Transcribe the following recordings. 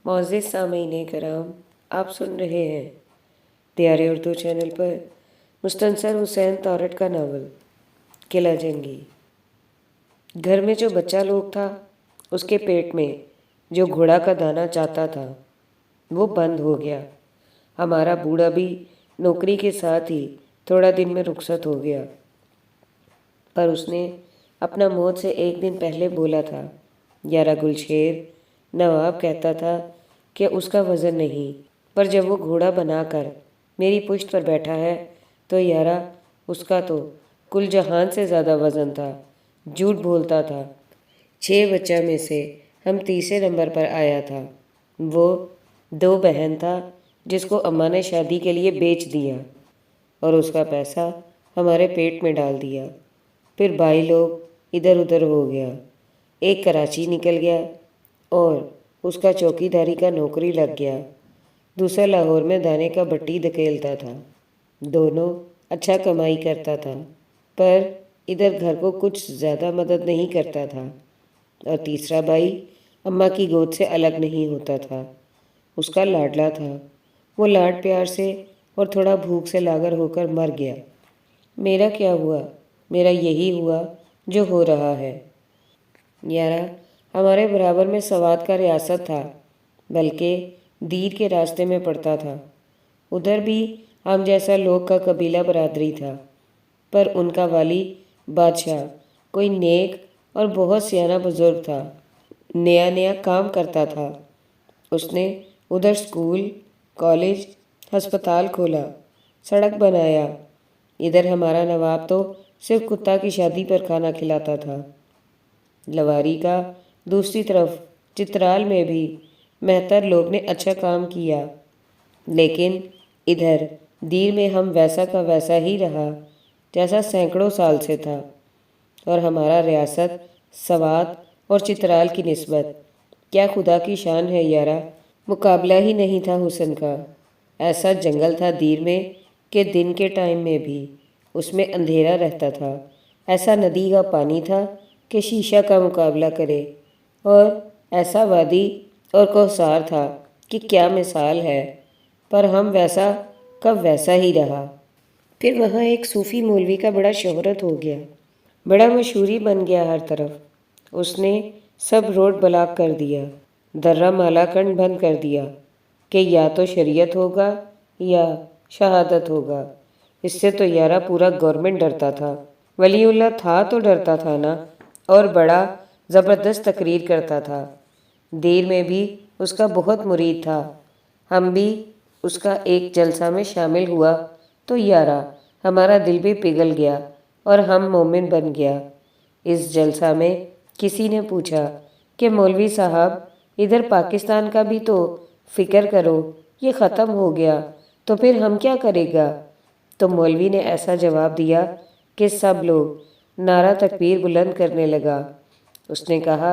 معزز سامعین کرام، آپ سن رہے ہیں دیار اردو چینل پر مستنصر حسین تورٹ کا ناول قلعہ جنگی۔ گھر میں جو بچہ لوگ تھا، اس کے پیٹ میں جو گھوڑا کا دانہ چاہتا تھا وہ بند ہو گیا۔ ہمارا بوڑھا بھی نوکری کے ساتھ ہی تھوڑا دن میں رخصت ہو گیا، پر اس نے اپنا موت سے ایک دن پہلے بولا تھا، یارا گلشیر نواب کہتا تھا کہ اس کا وزن نہیں، پر جب وہ گھوڑا بنا کر میری پشت پر بیٹھا ہے تو یارا اس کا تو کل جہان سے زیادہ وزن تھا۔ جھوٹ بولتا تھا۔ 6 بچہ میں سے ہم تیسرے نمبر پر آیا تھا۔ وہ 2 بہن تھا جس کو اماں نے شادی کے لیے بیچ دیا اور اس کا پیسہ ہمارے پیٹ میں ڈال دیا۔ پھر بھائی لوگ ادھر ادھر ہو گیا۔ ایک کراچی نکل گیا اور اس کا چوکی داری کا نوکری لگ گیا، دوسرا لاہور میں دانے کا بٹی دھکیلتا تھا۔ دونوں اچھا کمائی کرتا تھا، پر ادھر گھر کو کچھ زیادہ مدد نہیں کرتا تھا۔ اور تیسرا بھائی اماں کی گود سے الگ نہیں ہوتا تھا، اس کا لاڈلا تھا۔ وہ لاڈ پیار سے اور تھوڑا بھوک سے لاغر ہو کر مر گیا۔ میرا کیا ہوا؟ میرا یہی ہوا جو ہو رہا ہے۔ یارا ہمارے برابر میں سوات کا ریاست تھا، بلکہ دیر کے راستے میں پڑتا تھا۔ ادھر بھی ہم جیسا لوگ کا قبیلہ برادری تھا، پر ان کا والی بادشاہ کوئی نیک اور بہت سیانہ بزرگ تھا، نیا نیا کام کرتا تھا۔ اس نے ادھر سکول، کالج، ہسپتال کھولا، سڑک بنایا۔ ادھر ہمارا نواب تو صرف کتا کی شادی پر کھانا کھلاتا تھا۔ لواری کا دوسری طرف چترال میں بھی مہتر لوگ نے اچھا کام کیا، لیکن ادھر دیر میں ہم ویسا کا ویسا ہی رہا جیسا سینکڑوں سال سے تھا۔ اور ہمارا ریاست سوات اور چترال کی نسبت کیا خدا کی شان ہے یارا، مقابلہ ہی نہیں تھا حسن کا۔ ایسا جنگل تھا دیر میں کہ دن کے ٹائم میں بھی اس میں اندھیرا رہتا تھا، ایسا ندی کا پانی تھا کہ شیشہ کا مقابلہ کرے، اور ایسا وادی اور کوثار تھا کہ کیا مثال ہے، پر ہم ویسا کب ویسا ہی رہا۔ پھر وہاں ایک صوفی مولوی کا بڑا شہرت ہو گیا، بڑا مشہوری بن گیا ہر طرف۔ اس نے سب روڈ بلاک کر دیا، درہ مالا کنڈ بند کر دیا کہ یا تو شریعت ہوگا یا شہادت ہوگا۔ اس سے تو یارا پورا گورنمنٹ ڈرتا تھا۔ ولی اللہ تھا تو ڈرتا تھا نا، اور بڑا زبردست تقریر کرتا تھا۔ دیر میں بھی اس کا بہت مرید تھا۔ ہم بھی اس کا ایک جلسہ میں شامل ہوا تو یارا ہمارا دل بھی پگھل گیا اور ہم مومن بن گیا۔ اس جلسہ میں کسی نے پوچھا کہ مولوی صاحب ادھر پاکستان کا بھی تو فکر کرو، یہ ختم ہو گیا تو پھر ہم کیا کرے گا؟ تو مولوی نے ایسا جواب دیا کہ سب لوگ نعرہ تکبیر بلند کرنے لگا۔ اس نے کہا،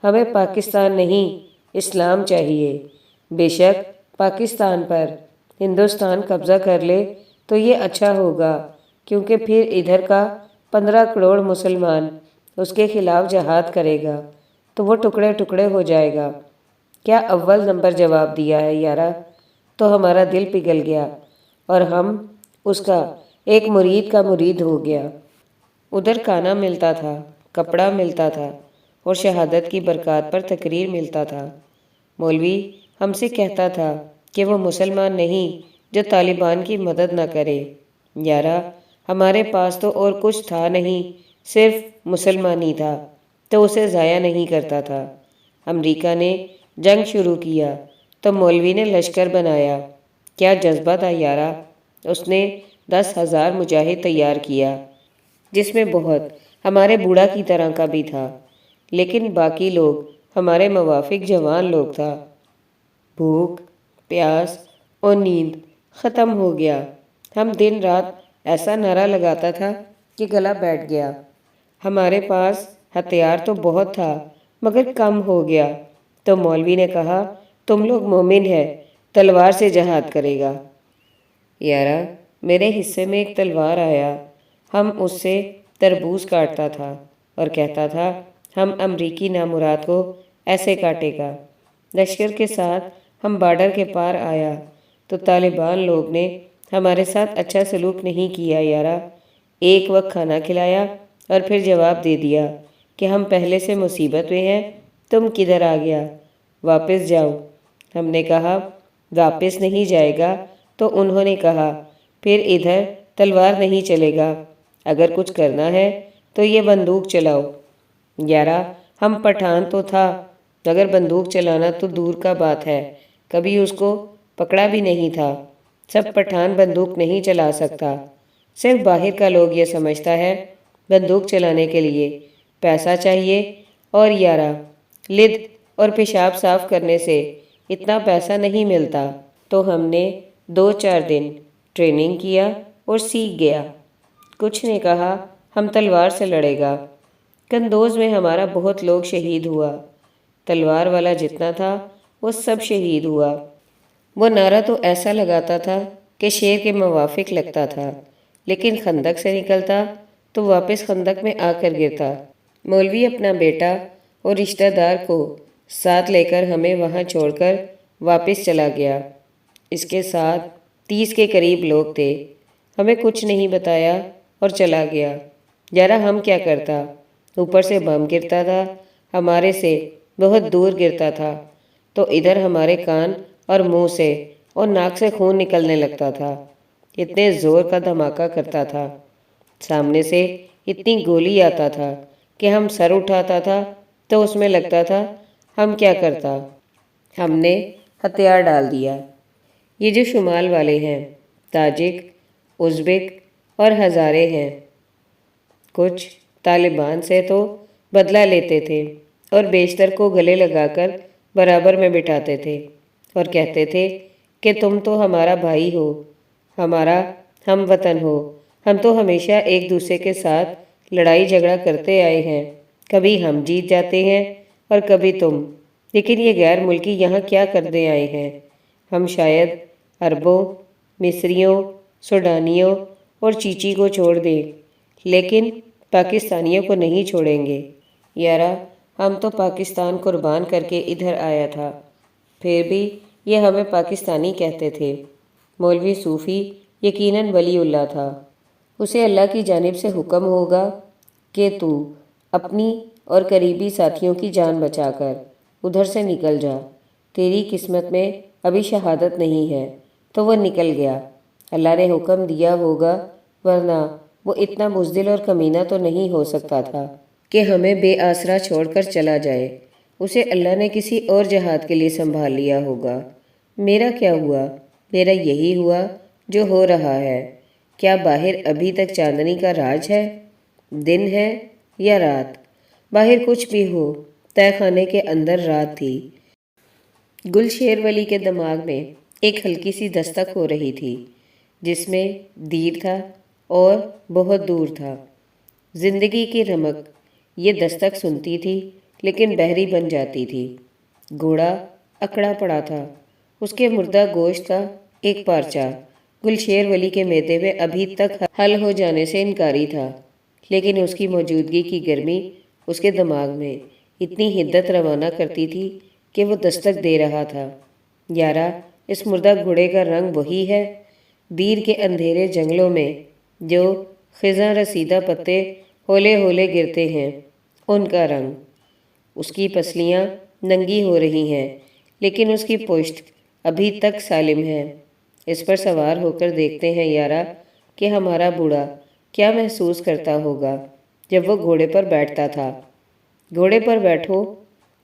ہمیں پاکستان نہیں، اسلام چاہیے۔ بے شک پاکستان پر ہندوستان قبضہ کر لے تو یہ اچھا ہوگا، کیونکہ پھر ادھر کا 15 کروڑ مسلمان اس کے خلاف جہاد کرے گا تو وہ ٹکڑے ٹکڑے ہو جائے گا۔ کیا اول نمبر جواب دیا ہے یارا! تو ہمارا دل پگھل گیا اور ہم اس کا ایک مرید کا مرید ہو گیا۔ ادھر کھانا ملتا تھا، کپڑا ملتا تھا اور شہادت کی برکات پر تقریر ملتا تھا۔ مولوی ہم سے کہتا تھا کہ وہ مسلمان نہیں جو طالبان کی مدد نہ کرے۔ یارا ہمارے پاس تو اور کچھ تھا نہیں، صرف مسلمانی تھا، تو اسے ضائع نہیں کرتا تھا۔ امریکہ نے جنگ شروع کیا تو مولوی نے لشکر بنایا۔ کیا جذبہ تھا یارا! اس نے 10,000 مجاہد تیار کیا، جس میں بہت ہمارے بوڑھا کی طرح کا بھی تھا، لیکن باقی لوگ ہمارے موافق جوان لوگ تھا۔ بھوک، پیاس اور نیند ختم ہو گیا۔ ہم دن رات ایسا نعرہ لگاتا تھا کہ گلا بیٹھ گیا۔ ہمارے پاس ہتھیار تو بہت تھا مگر کم ہو گیا، تو مولوی نے کہا، تم لوگ مومن ہے، تلوار سے جہاد کرے گا۔ یارا میرے حصے میں ایک تلوار آیا، ہم اس سے تربوز کاٹتا تھا اور کہتا تھا، ہم امریکی نامراد کو ایسے کاٹے گا۔ لشکر کے ساتھ ہم بارڈر کے پار آیا تو طالبان لوگ نے ہمارے ساتھ اچھا سلوک نہیں کیا یارا۔ ایک وقت کھانا کھلایا اور پھر جواب دے دیا کہ ہم پہلے سے مصیبت میں ہیں، تم کدھر آ گیا، واپس جاؤ۔ ہم نے کہا واپس نہیں جائے گا تو انہوں نے کہا پھر ادھر تلوار نہیں چلے گا، اگر کچھ کرنا ہے تو یہ بندوق چلاؤ۔ یارا ہم پٹھان تو تھا مگر بندوق چلانا تو دور کا بات ہے، کبھی اس کو پکڑا بھی نہیں تھا۔ سب پٹھان بندوق نہیں چلا سکتا، صرف باہر کا لوگ یہ سمجھتا ہے بندوق چلانے کے لیے پیسہ چاہیے، اور یارا لد اور پیشاب صاف کرنے سے اتنا پیسہ نہیں ملتا۔ تو ہم نے 2-4 دن ٹریننگ کیا اور سیکھ گیا۔ کچھ نے کہا ہم تلوار سے لڑے گا۔ کندوز میں ہمارا بہت لوگ شہید ہوا، تلوار والا جتنا تھا وہ سب شہید ہوا۔ وہ نعرہ تو ایسا لگاتا تھا کہ شیر کے موافق لگتا تھا، لیکن خندق سے نکلتا تو واپس خندق میں آ کر گرتا۔ مولوی اپنا بیٹا اور رشتہ دار کو ساتھ لے کر ہمیں وہاں چھوڑ کر واپس چلا گیا۔ اس کے ساتھ 30 کے قریب لوگ تھے، ہمیں کچھ نہیں بتایا اور چلا گیا۔ یارا ہم کیا کرتا، اوپر سے بم گرتا تھا، ہمارے سے بہت دور گرتا تھا تو ادھر ہمارے کان اور منہ سے اور ناک سے خون نکلنے لگتا تھا، اتنے زور کا دھماکہ کرتا تھا، سامنے سے اتنی گولی آتا تھا کہ ہم سر اٹھاتا تھا تو اس میں لگتا تھا ہم کیا کرتا، ہم نے ہتھیار ڈال دیا۔ یہ جو شمال والے ہیں، تاجک، ازبک اور ہزارے ہیں، کچھ طالبان سے تو بدلہ لیتے تھے اور بیشتر کو گلے لگا کر برابر میں بٹھاتے تھے اور کہتے تھے کہ تم تو ہمارا بھائی ہو، ہمارا ہم وطن ہو، ہم تو ہمیشہ ایک دوسرے کے ساتھ لڑائی جھگڑا کرتے آئے ہیں، کبھی ہم جیت جاتے ہیں اور کبھی تم، لیکن یہ غیر ملکی یہاں کیا کرنے آئے ہیں؟ ہم شاید عربوں، مصریوں، سوڈانیوں اور چیچی کو چھوڑ دیں، لیکن پاکستانیوں کو نہیں چھوڑیں گے۔ یارا ہم تو پاکستان قربان کر کے ادھر آیا تھا، پھر بھی یہ ہمیں پاکستانی کہتے تھے۔ مولوی صوفی یقیناً ولی اللہ تھا، اسے اللہ کی جانب سے حکم ہوگا کہ تو اپنی اور قریبی ساتھیوں کی جان بچا کر ادھر سے نکل جا، تیری قسمت میں ابھی شہادت نہیں ہے، تو وہ نکل گیا، اللہ نے حکم دیا ہوگا، ورنہ وہ اتنا بزدل اور کمینہ تو نہیں ہو سکتا تھا کہ ہمیں بے آسرا چھوڑ کر چلا جائے، اسے اللہ نے کسی اور جہاد کے لیے سنبھال لیا ہوگا۔ میرا کیا ہوا؟ میرا یہی ہوا جو ہو رہا ہے۔ کیا باہر ابھی تک چاندنی کا راج ہے؟ دن ہے یا رات؟ باہر کچھ بھی ہو، تہہ خانے کے اندر رات تھی۔ گلشیر ولی کے دماغ میں ایک ہلکی سی دستک ہو رہی تھی، جس میں دیر تھا اور بہت دور تھا۔ زندگی کی رمق یہ دستک سنتی تھی لیکن بحری بن جاتی تھی۔ گھوڑا اکڑا پڑا تھا، اس کے مردہ گوشت کا ایک پارچہ گلشیر ولی کے معدے میں ابھی تک حل ہو جانے سے انکاری تھا، لیکن اس کی موجودگی کی گرمی اس کے دماغ میں اتنی حدت روانہ کرتی تھی کہ وہ دستک دے رہا تھا۔ یارا اس مردہ گھوڑے کا رنگ وہی ہے، دیر کے اندھیرے جنگلوں میں جو خزاں رسیدہ پتے ہولے ہولے گرتے ہیں، ان کا رنگ۔ اس کی پسلیاں ننگی ہو رہی ہیں لیکن اس کی پشت ابھی تک سالم ہے۔ اس پر سوار ہو کر دیکھتے ہیں یارا کہ ہمارا بوڑھا کیا محسوس کرتا ہوگا جب وہ گھوڑے پر بیٹھتا تھا۔ گھوڑے پر بیٹھو،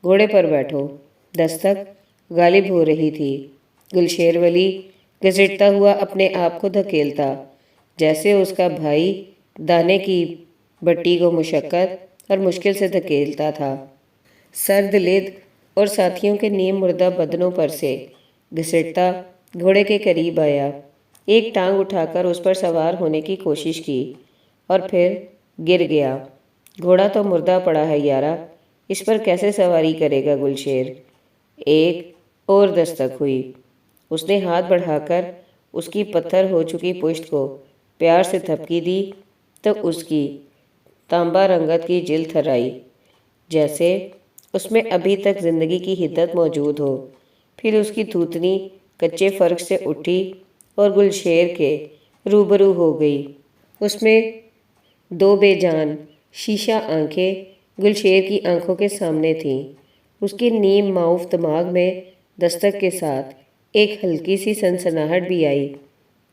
گھوڑے پر بیٹھو، دستک غالب ہو رہی تھی۔ گلشیر ولی گھسٹتا ہوا اپنے آپ کو دھکیلتا، جیسے اس کا بھائی دانے کی بٹی کو مشقت اور مشکل سے دھکیلتا تھا۔ سرد لد اور ساتھیوں کے نیم مردہ بدنوں پر سے گھسٹتا گھوڑے کے قریب آیا، ایک ٹانگ اٹھا کر اس پر سوار ہونے کی کوشش کی اور پھر گر گیا۔ گھوڑا تو مردہ پڑا ہے یارا، اس پر کیسے سواری کرے گا گلشیر؟ ایک اور دستک ہوئی، اس نے ہاتھ بڑھا کر اس کی پتھر ہو چکی پشت کو پیار سے تھپکی دی تو اس کی تانبا رنگت کی جلد تھرائی، جیسے اس میں ابھی تک زندگی کی حدت موجود ہو۔ پھر اس کی تھوتنی کچے فرق سے اٹھی اور گلشیر کے روبرو ہو گئی۔ اس میں دو بے جان شیشہ آنکھیں گلشیر کی آنکھوں کے سامنے تھیں۔ اس کے نیم معاف دماغ میں دستک کے ساتھ ایک ہلکی سی سنسناہٹ بھی آئی۔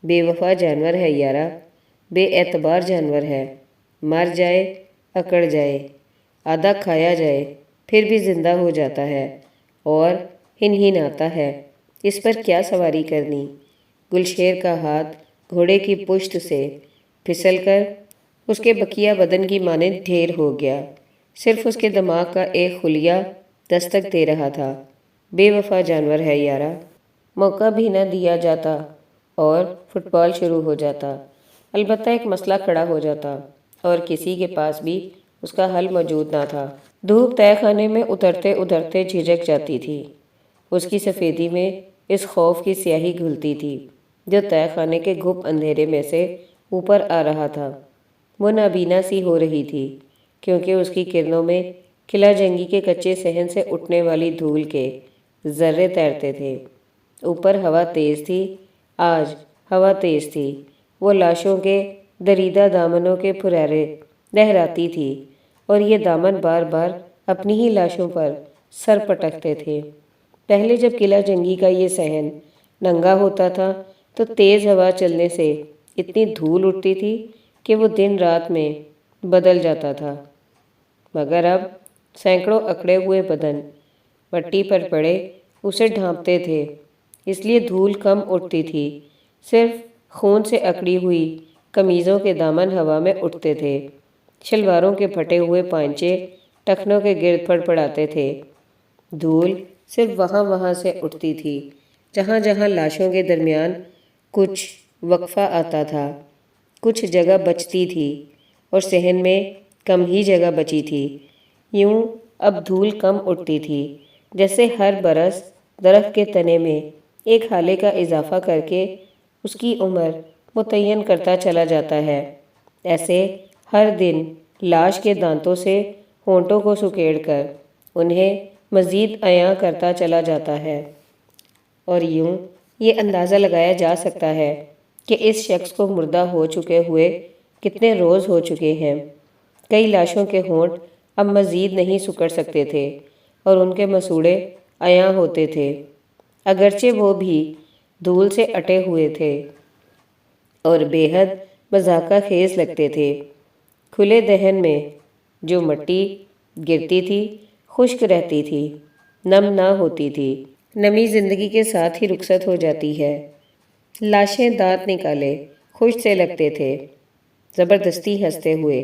بے وفا جانور ہے یارا، بے اعتبار جانور ہے، مر جائے، اکڑ جائے، آدھا کھایا جائے، پھر بھی زندہ ہو جاتا ہے اور ہنہناتا ہے۔ اس پر کیا سواری کرنی؟ گلشیر کا ہاتھ گھوڑے کی پشت سے پھسل کر اس کے بقیہ بدن کی مانند ڈھیر ہو گیا۔ صرف اس کے دماغ کا ایک خلیہ دستک دے رہا تھا۔ بے وفا جانور ہے یارا۔ موقع بھی نہ دیا جاتا اور فٹ بال شروع ہو جاتا۔ البتہ ایک مسئلہ کھڑا ہو جاتا اور کسی کے پاس بھی اس کا حل موجود نہ تھا۔ دھوپ تہہ خانے میں اترتے اترتے جھجک جاتی تھی۔ اس کی سفیدی میں اس خوف کی سیاہی گھلتی تھی جو تہہ خانے کے گھپ اندھیرے میں سے اوپر آ رہا تھا۔ وہ نابینا سی ہو رہی تھی کیونکہ اس کی کرنوں میں قلعہ جنگی کے کچے صحن سے اٹھنے والی دھول کے ذرے تیرتے تھے۔ اوپر ہوا تیز تھی، آج ہوا تیز تھی۔ وہ لاشوں کے دریدہ دامنوں کے پھریرے لہراتی تھی اور یہ دامن بار بار اپنی ہی لاشوں پر سر پٹکتے تھے۔ پہلے جب قلعہ جنگی کا یہ صحن ننگا ہوتا تھا تو تیز ہوا چلنے سے اتنی دھول اٹھتی تھی کہ وہ دن رات میں بدل جاتا تھا، مگر اب سینکڑوں اکڑے ہوئے بدن مٹی پر پڑے اسے ڈھانپتے تھے، اس لیے دھول کم اٹھتی تھی۔ صرف خون سے اکڑی ہوئی قمیضوں کے دامن ہوا میں اٹھتے تھے، شلواروں کے پھٹے ہوئے پائنچے ٹخنوں کے گرد پڑپڑاتے تھے۔ دھول صرف وہاں وہاں سے اٹھتی تھی جہاں جہاں لاشوں کے درمیان کچھ وقفہ آتا تھا، کچھ جگہ بچتی تھی اور صحن میں کم ہی جگہ بچی تھی۔ یوں اب دھول کم اٹھتی تھی، جیسے ہر برس درخت کے تنے میں ایک ہالے کا اضافہ کر کے اس کی عمر متعین کرتا چلا جاتا ہے، ایسے ہر دن لاش کے دانتوں سے ہونٹوں کو سکیڑ کر انہیں مزید عیاں کرتا چلا جاتا ہے۔ اور یوں یہ اندازہ لگایا جا سکتا ہے کہ اس شخص کو مردہ ہو چکے ہوئے کتنے روز ہو چکے ہیں۔ کئی لاشوں کے ہونٹ اب مزید نہیں سکڑ سکتے تھے اور ان کے مسوڑے عیاں ہوتے تھے، اگرچہ وہ بھی دھول سے اٹے ہوئے تھے اور بے حد مذاقہ خیز لگتے تھے۔ کھلے دہن میں جو مٹی گرتی تھی خشک رہتی تھی، نم نہ ہوتی تھی۔ نمی زندگی کے ساتھ ہی رخصت ہو جاتی ہے۔ لاشیں دانت نکالے خشک سے لگتے تھے، زبردستی ہنستے ہوئے۔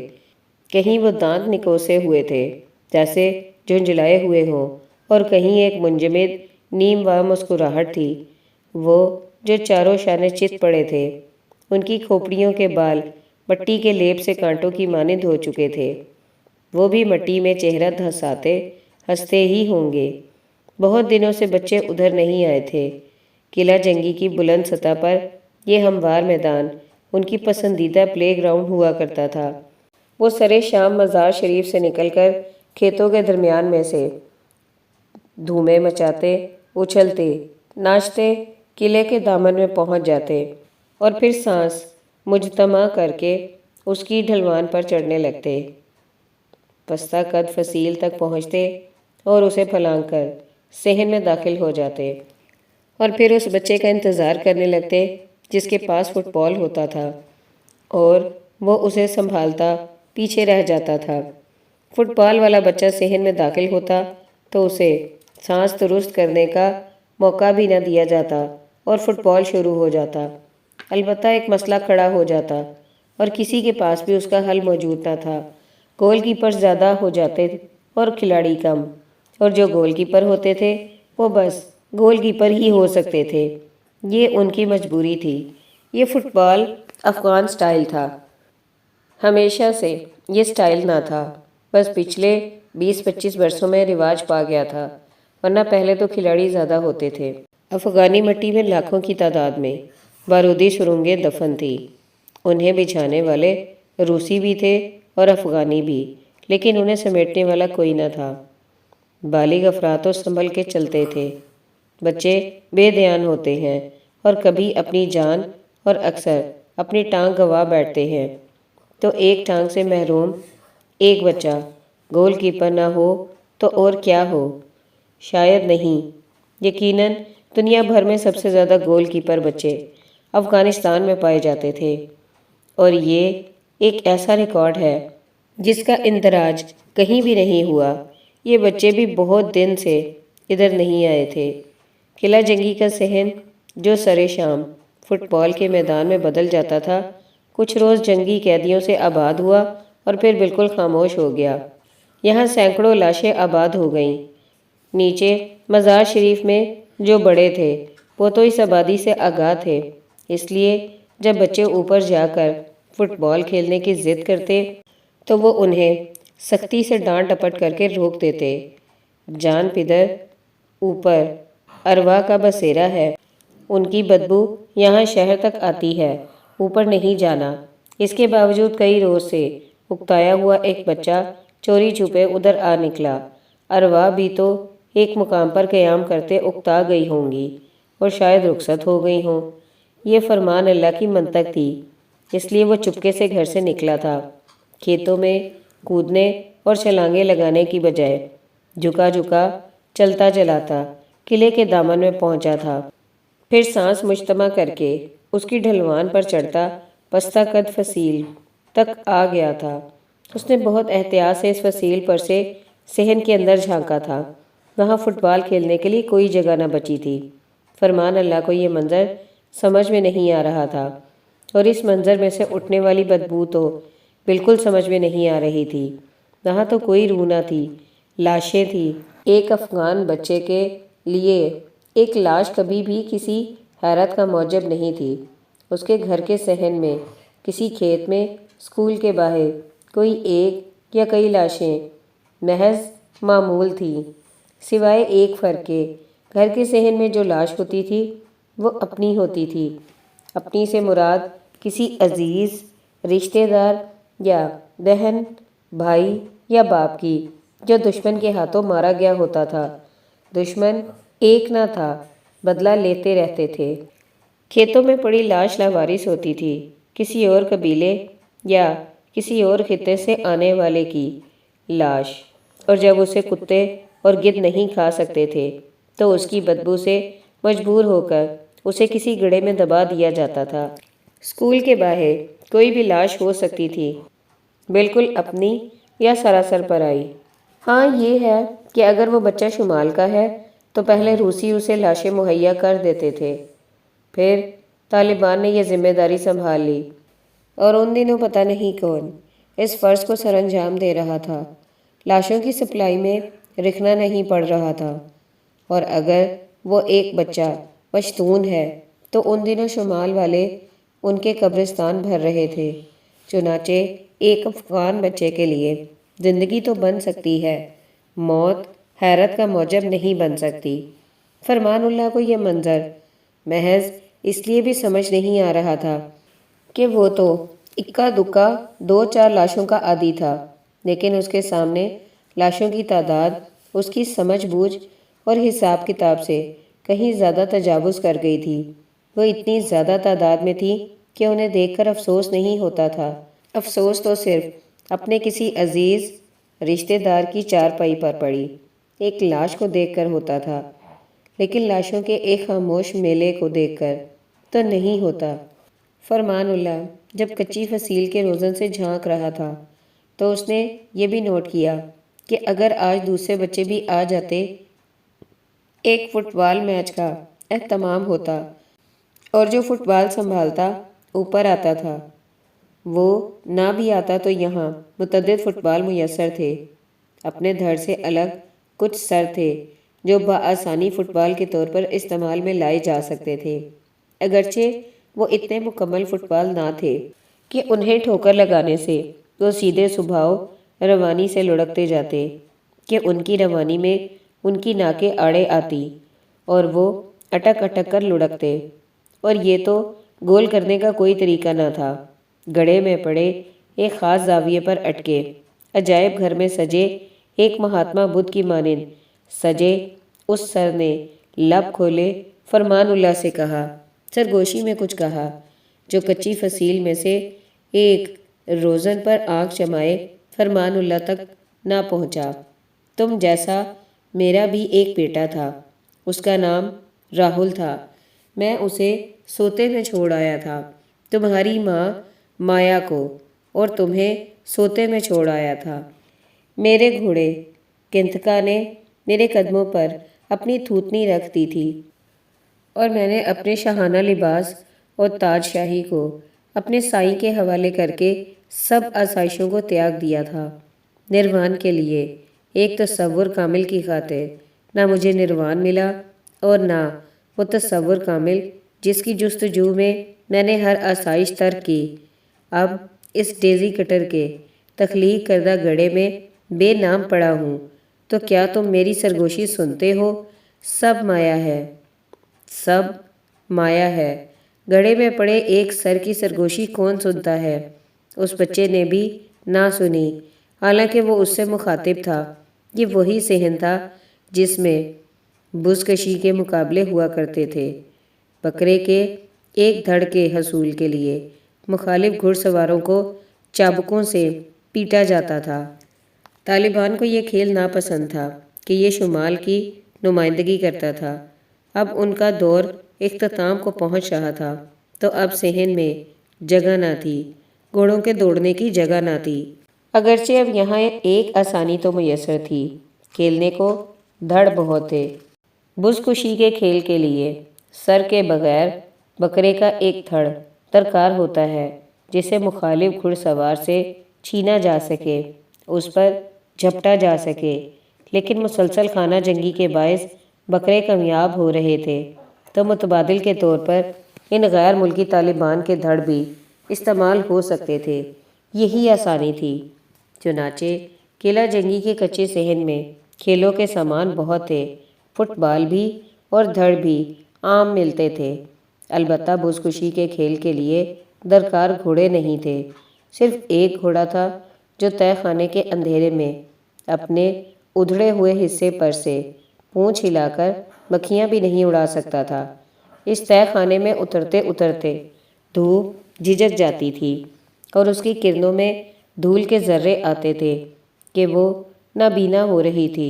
کہیں وہ دانت نکوسے ہوئے تھے جیسے جھنجھلائے ہوئے ہوں، اور کہیں ایک منجمد نیم وا مسکراہٹ تھی۔ وہ جو چاروں شانے چت پڑے تھے، ان کی کھوپڑیوں کے بال مٹی کے لیپ سے کانٹوں کی مانند ہو چکے تھے۔ وہ بھی مٹی میں چہرہ دھنساتے ہنستے ہی ہوں گے۔ بہت دنوں سے بچے ادھر نہیں آئے تھے۔ قلعہ جنگی کی بلند سطح پر یہ ہموار میدان ان کی پسندیدہ پلے گراؤنڈ ہوا کرتا تھا۔ وہ سرے شام مزار شریف سے نکل کر کھیتوں کے درمیان میں سے دھومے مچاتے، اچھلتے، ناچتے قلعے کے دامن میں پہنچ جاتے اور پھر سانس مجتمع کر کے اس کی ڈھلوان پر چڑھنے لگتے۔ پستہ قد فصیل تک پہنچتے اور اسے پھلانگ کر صحن میں داخل ہو جاتے اور پھر اس بچے کا انتظار کرنے لگتے جس کے پاس فٹ بال ہوتا تھا اور وہ اسے سنبھالتا پیچھے رہ جاتا تھا۔ فٹ بال والا بچہ صحن میں داخل ہوتا تو اسے سانس درست کرنے کا موقع بھی نہ دیا جاتا اور فٹ بال شروع ہو جاتا۔ البتہ ایک مسئلہ کھڑا ہو جاتا اور کسی کے پاس بھی اس کا حل موجود نہ تھا۔ گول کیپر زیادہ ہو جاتے اور کھلاڑی کم، اور جو گول کیپر ہوتے تھے وہ بس گول کیپر ہی ہو سکتے تھے۔ یہ ان کی مجبوری تھی۔ یہ فٹ بال افغان سٹائل تھا۔ ہمیشہ سے یہ سٹائل نہ تھا، بس پچھلے 20-25 برسوں میں رواج پا گیا تھا، ورنہ پہلے تو کھلاڑی زیادہ ہوتے تھے۔ افغانی مٹی میں لاکھوں کی تعداد میں بارودی سرنگیں دفن تھی۔ انہیں بچھانے والے روسی بھی تھے اور افغانی بھی، لیکن انہیں سمیٹنے والا کوئی نہ تھا۔ بالغ افراد تو سنبھل کے چلتے تھے، بچے بے دھیان ہوتے ہیں اور کبھی اپنی جان اور اکثر اپنی ٹانگ گوا بیٹھتے ہیں، تو ایک ٹانگ سے محروم ایک بچہ گول کیپر نہ ہو تو اور کیا ہو؟ شاید نہیں، یقیناً دنیا بھر میں سب سے زیادہ گول کیپر بچے افغانستان میں پائے جاتے تھے، اور یہ ایک ایسا ریکارڈ ہے جس کا اندراج کہیں بھی نہیں ہوا۔ یہ بچے بھی بہت دن سے ادھر نہیں آئے تھے۔ قلعہ جنگی کا صحن جو سرے شام فٹ بال کے میدان میں بدل جاتا تھا، کچھ روز جنگی قیدیوں سے آباد ہوا اور پھر بالکل خاموش ہو گیا۔ یہاں سینکڑوں لاشیں آباد ہو گئیں۔ نیچے مزار شریف میں جو بڑے تھے وہ تو اس آبادی سے آگاہ تھے، اس لیے جب بچے اوپر جا کر فٹ بال کھیلنے کی ضد کرتے تو وہ انہیں سختی سے ڈانٹ ڈپٹ کر کے روک دیتے۔ جان پدر اوپر ارواح کا بسیرا ہے، ان کی بدبو یہاں شہر تک آتی ہے، اوپر نہیں جانا۔ اس کے باوجود کئی روز سے اکتایا ہوا ایک بچہ چوری چھپے ادھر آ نکلا۔ ارواح بھی تو ایک مقام پر قیام کرتے اکتا گئی ہوں گی اور شاید رخصت ہو گئی ہوں۔ یہ فرمان اللہ کی منطق تھی، اس لیے وہ چپکے سے گھر سے نکلا تھا، کھیتوں میں کودنے اور چھلانگیں لگانے کی بجائے جھکا جھکا چلتا چلاتا قلعے کے دامن میں پہنچا تھا، پھر سانس مجتمع کر کے اس کی ڈھلوان پر چڑھتا پستہ قد فصیل تک آ گیا تھا۔ اس نے بہت احتیاط سے اس فصیل پر سے صحن کے اندر جھانکا تھا، وہاں فٹ بال کھیلنے کے لیے کوئی جگہ نہ بچی تھی۔ فرمان اللہ کو یہ منظر سمجھ میں نہیں آ رہا تھا، اور اس منظر میں سے اٹھنے والی بدبو تو بالکل سمجھ میں نہیں آ رہی تھی۔ وہاں تو کوئی روح نہ تھی، لاشیں تھیں۔ ایک افغان بچے کے لیے ایک لاش کبھی بھی کسی حیرت کا موجب نہیں تھی۔ اس کے گھر کے صحن میں، کسی کھیت میں، اسکول کے باہر کوئی ایک یا کئی لاشیں محض معمول تھیں، سوائے ایک فرق کے، گھر کے صحن میں جو لاش ہوتی تھی وہ اپنی ہوتی تھی۔ اپنی سے مراد کسی عزیز رشتہ دار یا بہن، بھائی یا باپ کی، جو دشمن کے ہاتھوں مارا گیا ہوتا تھا۔ دشمن ایک نہ تھا، بدلہ لیتے رہتے تھے۔ کھیتوں میں پڑی لاش لاوارث ہوتی تھی، کسی اور قبیلے یا کسی اور خطے سے آنے والے کی لاش، اور جب اسے کتے اور گدھ نہیں کھا سکتے تھے تو اس کی بدبو سے مجبور ہو کر اسے کسی گڑھے میں دبا دیا جاتا تھا۔ اسکول کے باہر کوئی بھی لاش ہو سکتی تھی، بالکل اپنی یا سراسر پرائی۔ ہاں یہ ہے کہ اگر وہ بچہ شمال کا ہے تو پہلے روسی اسے لاشیں مہیا کر دیتے تھے، پھر طالبان نے یہ ذمہ داری سنبھال لی، اور ان دنوں پتہ نہیں کون اس فرض کو سر انجام دے رہا تھا۔ لاشوں کی سپلائی میں رکنا نہیں پڑ رہا تھا، اور اگر وہ ایک بچہ پشتون ہے تو ان دنوں شمال والے ان کے قبرستان بھر رہے تھے۔ چنانچہ ایک افغان بچے کے لیے زندگی تو بن سکتی ہے، موت حیرت کا موجب نہیں بن سکتی۔ فرمان اللہ کو یہ منظر محض اس لیے بھی سمجھ نہیں آ رہا تھا کہ وہ تو اکا دکا دو چار لاشوں کا عادی تھا، لیکن اس کے سامنے لاشوں کی تعداد اس کی سمجھ بوجھ اور حساب کتاب سے کہیں زیادہ تجاوز کر گئی تھی۔ وہ اتنی زیادہ تعداد میں تھی کہ انہیں دیکھ کر افسوس نہیں ہوتا تھا، افسوس تو صرف اپنے کسی عزیز رشتہ دار کی چارپائی پر پڑی ایک لاش کو دیکھ کر ہوتا تھا، لیکن لاشوں کے ایک خاموش میلے کو دیکھ کر تو نہیں ہوتا۔ فرمان اللہ جب کچی فصیل کے روزن سے جھانک رہا تھا تو اس نے یہ بھی نوٹ کیا کہ اگر آج دوسرے بچے بھی آ جاتے، ایک فٹ بال میچ کا اہتمام ہوتا اور جو فٹ بال سنبھالتا اوپر آتا تھا، وہ نہ بھی آتا تو یہاں متعدد فٹ بال میسر تھے۔ اپنے دھڑ سے الگ کچھ سر تھے جو بآسانی فٹ بال کے طور پر استعمال میں لائے جا سکتے تھے، اگرچہ وہ اتنے مکمل فٹ بال نہ تھے کہ انہیں ٹھوکر لگانے سے وہ سیدھے صبحاؤ روانی سے لڑکتے جاتے، کہ ان کی روانی میں ان کی ناکیں آڑے آتی اور وہ اٹک اٹک کر لڑکتے، اور یہ تو گول کرنے کا کوئی طریقہ نہ تھا۔ گڑھے میں پڑے ایک خاص زاویے پر اٹکے عجائب گھر میں سجے ایک مہاتما بدھ کی مانند سجے اس سر نے لب کھولے فرمان اللہ سے کہا، سرگوشی میں کچھ کہا جو کچی فصیل میں سے ایک روزن پر آنکھ جمائے فرمان اللہ تک نہ پہنچا۔ تم جیسا میرا بھی ایک بیٹا تھا، اس کا نام راہل تھا، میں اسے سوتے میں چھوڑ آیا تھا، تمہاری ماں مایا کو، اور تمہیں سوتے میں چھوڑ آیا تھا۔ میرے گھوڑے کنتکا نے میرے قدموں پر اپنی تھوتنی رکھ دی تھی، اور میں نے اپنے شاہانہ لباس اور تاج شاہی کو اپنے سائیں کے حوالے کر کے سب آسائشوں کو تیاگ دیا تھا۔ نروان کے لیے ایک تصور کامل کی خاطر نہ مجھے نروان ملا اور نہ وہ تصور کامل جس کی جستجو میں نے ہر آسائش ترک کی۔ اب اس ڈیزی کٹر کے تخلیق کردہ گڑھے میں بے نام پڑا ہوں، تو کیا تم میری سرگوشی سنتے ہو؟ سب مایا ہے، سب مایا ہے۔ گڑھے میں پڑے ایک سر کی سرگوشی کون سنتا ہے؟ اس بچے نے بھی نہ سنی، حالانکہ وہ اس سے مخاطب تھا۔ یہ وہی صحن تھا جس میں بزکشی کے مقابلے ہوا کرتے تھے۔ بکرے کے ایک دھڑ کے حصول کے لیے مخالف گھڑ سواروں کو چابکوں سے پیٹا جاتا تھا۔ طالبان کو یہ کھیل ناپسند تھا کہ یہ شمال کی نمائندگی کرتا تھا۔ اب ان کا دور اختتام کو پہنچ رہا تھا، تو اب صحن میں جگہ نہ تھی، گھوڑوں کے دوڑنے کی جگہ نہ تھی۔ اگرچہ اب یہاں ایک آسانی تو میسر تھی، کھیلنے کو دھڑ بہت تھے۔ بزکشی کے کھیل کے لیے سر کے بغیر بکرے کا ایک دھڑ درکار ہوتا ہے جسے مخالف گھڑ سوار سے چھینا جا سکے، اس پر جھپٹا جا سکے۔ لیکن مسلسل خانہ جنگی کے باعث بکرے کامیاب ہو رہے تھے، تو متبادل کے طور پر ان غیر ملکی طالبان کے دھڑ بھی استعمال ہو سکتے تھے۔ یہی آسانی تھی۔ چنانچہ قلعہ جنگی کے کچے صحن میں کھیلوں کے سامان بہت تھے، فٹ بال بھی اور دھڑ بھی عام ملتے تھے۔ البتہ بزکشی کے کھیل کے لیے درکار گھوڑے نہیں تھے۔ صرف ایک گھوڑا تھا جو تہہ خانے کے اندھیرے میں اپنے ادھڑے ہوئے حصے پر سے پونچھ ہلا کر مکھیاں بھی نہیں اڑا سکتا تھا۔ اس تہہ خانے میں اترتے اترتے دھوپ جھجک جاتی تھی اور اس کی کرنوں میں دھول کے ذرے آتے تھے کہ وہ نابینا ہو رہی تھی۔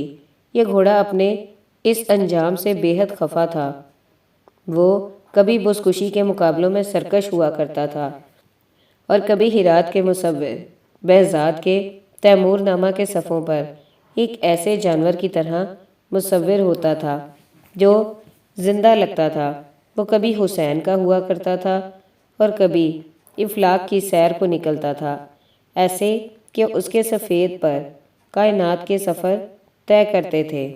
یہ گھوڑا اپنے اس انجام سے بے حد خفا تھا۔ وہ کبھی بزکشی کے مقابلوں میں سرکش ہوا کرتا تھا اور کبھی ہرات کے مصور بہزاد کے تیمور نامہ کے صفوں پر ایک ایسے جانور کی طرح مصور ہوتا تھا جو زندہ لگتا تھا۔ وہ کبھی حسین کا ہوا کرتا تھا اور کبھی افلاک کی سیر کو نکلتا تھا، ایسے کہ اس کے سفید پر کائنات کے سفر طے کرتے تھے۔